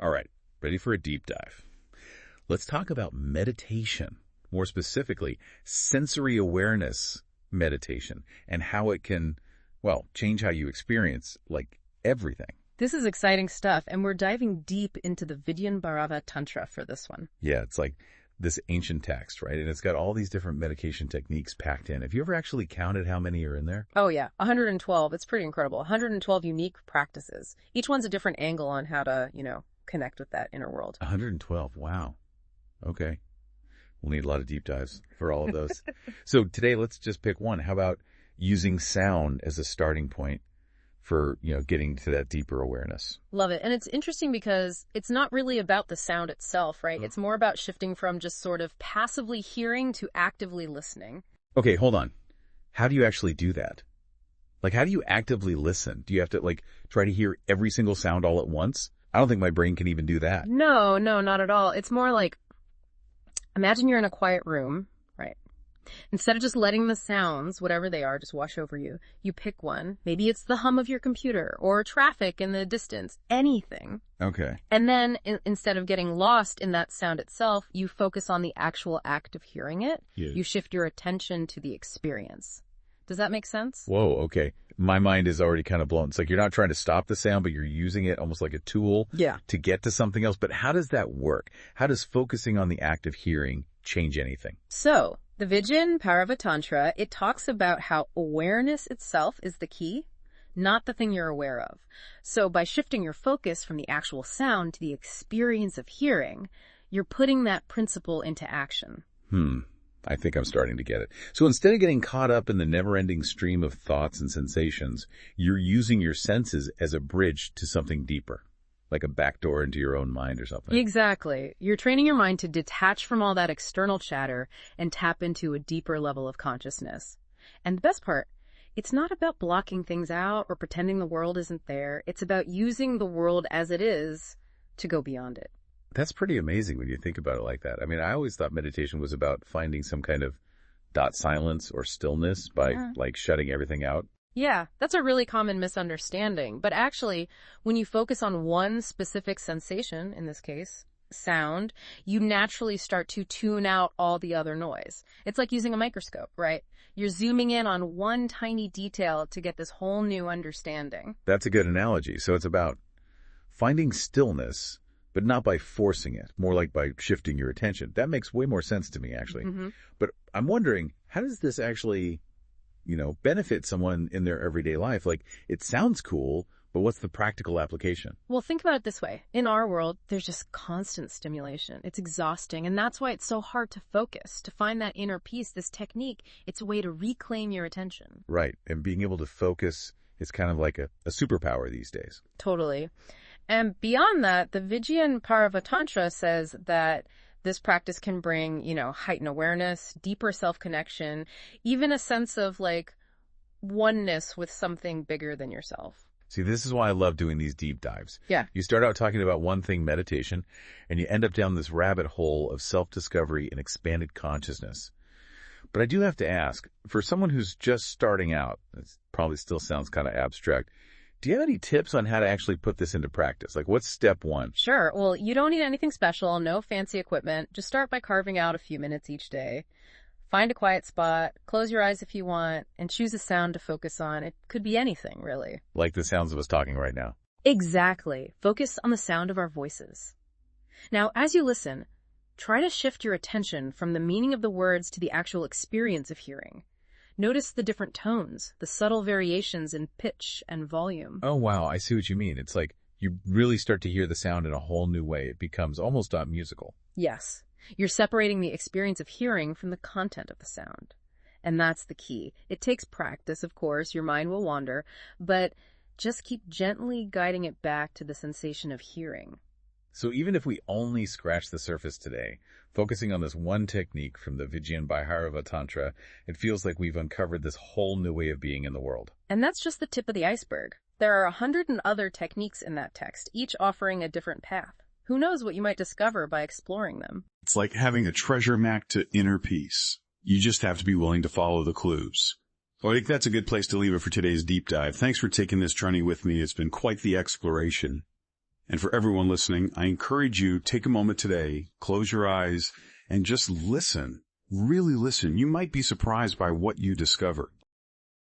All right, ready for a deep dive. Let's talk about meditation, more specifically, sensory awareness meditation, and how it can, well, change how you experience, like, everything. This is exciting stuff, and we're diving deep into the Vigyan Bhairava Tantra for this one. Yeah, it's like this ancient text, right? And it's got all these different meditation techniques packed in. Have you ever actually counted how many are in there? Oh yeah, 112. It's pretty incredible. 112 unique practices. Each one's a different angle on how to, connect with that inner world. 112. Wow. Okay. We'll need a lot of deep dives for all of those. So today, let's just pick one. How about using sound as a starting point for, getting to that deeper awareness? Love it. And it's interesting because it's not really about the sound itself, right? It's more about shifting from just sort of passively hearing to actively listening. Okay, hold on. How do you actually do that? Like, how do you actively listen? Do you have to, try to hear every single sound all at once? I don't think my brain can even do that. No, not at all. It's more like, imagine you're in a quiet room, right? Instead of just letting the sounds, whatever they are, just wash over you, you pick one. Maybe it's the hum of your computer or traffic in the distance, anything. Okay. And then instead of getting lost in that sound itself, you focus on the actual act of hearing it. Yeah. You shift your attention to the experience. Does that make sense? Whoa, okay. My mind is already kind of blown. It's like you're not trying to stop the sound, but you're using it almost like a tool to get to something else. But how does that work? How does focusing on the act of hearing change anything? So, the Vigyan Bhairava Tantra, it talks about how awareness itself is the key, not the thing you're aware of. So by shifting your focus from the actual sound to the experience of hearing, you're putting that principle into action. I think I'm starting to get it. So instead of getting caught up in the never-ending stream of thoughts and sensations, you're using your senses as a bridge to something deeper, like a back door into your own mind or something. Exactly. You're training your mind to detach from all that external chatter and tap into a deeper level of consciousness. And the best part, it's not about blocking things out or pretending the world isn't there. It's about using the world as it is to go beyond it. That's pretty amazing when you think about it like that. I mean, I always thought meditation was about finding some kind of dot silence or stillness by shutting everything out. Yeah, that's a really common misunderstanding. But actually, when you focus on one specific sensation, in this case, sound, you naturally start to tune out all the other noise. It's like using a microscope, right? You're zooming in on one tiny detail to get this whole new understanding. That's a good analogy. So it's about finding stillness, but not by forcing it, more like by shifting your attention. That makes way more sense to me, actually. But I'm wondering, how does this actually, benefit someone in their everyday life? Like, it sounds cool, but what's the practical application? Well, think about it this way. In our world, there's just constant stimulation. It's exhausting, and that's why it's so hard to focus. To find that inner peace, this technique, it's a way to reclaim your attention. Right, and being able to focus is kind of like a superpower these days. Totally. And beyond that, the Vigyan Bhairava Tantra says that this practice can bring, heightened awareness, deeper self-connection, even a sense of oneness with something bigger than yourself. See, this is why I love doing these deep dives. Yeah. You start out talking about one thing, meditation, and you end up down this rabbit hole of self-discovery and expanded consciousness. But I do have to ask, for someone who's just starting out, it probably still sounds kind of abstract, do you have any tips on how to actually put this into practice? Like, what's step one? Sure. Well, you don't need anything special, no fancy equipment. Just start by carving out a few minutes each day. Find a quiet spot, close your eyes if you want, and choose a sound to focus on. It could be anything, really. Like the sounds of us talking right now. Exactly. Focus on the sound of our voices. Now, as you listen, try to shift your attention from the meaning of the words to the actual experience of hearing. Notice the different tones, the subtle variations in pitch and volume. Oh, wow. I see what you mean. It's like you really start to hear the sound in a whole new way. It becomes almost musical. Yes. You're separating the experience of hearing from the content of the sound. And that's the key. It takes practice, of course. Your mind will wander, but just keep gently guiding it back to the sensation of hearing. So even if we only scratch the surface today, focusing on this one technique from the Vigyan Bhairava Tantra, it feels like we've uncovered this whole new way of being in the world. And that's just the tip of the iceberg. There are 100 and other techniques in that text, each offering a different path. Who knows what you might discover by exploring them? It's like having a treasure map to inner peace. You just have to be willing to follow the clues. Well, I think that's a good place to leave it for today's deep dive. Thanks for taking this journey with me. It's been quite the exploration. And for everyone listening, I encourage you, take a moment today, close your eyes, and just listen. Really listen. You might be surprised by what you discover.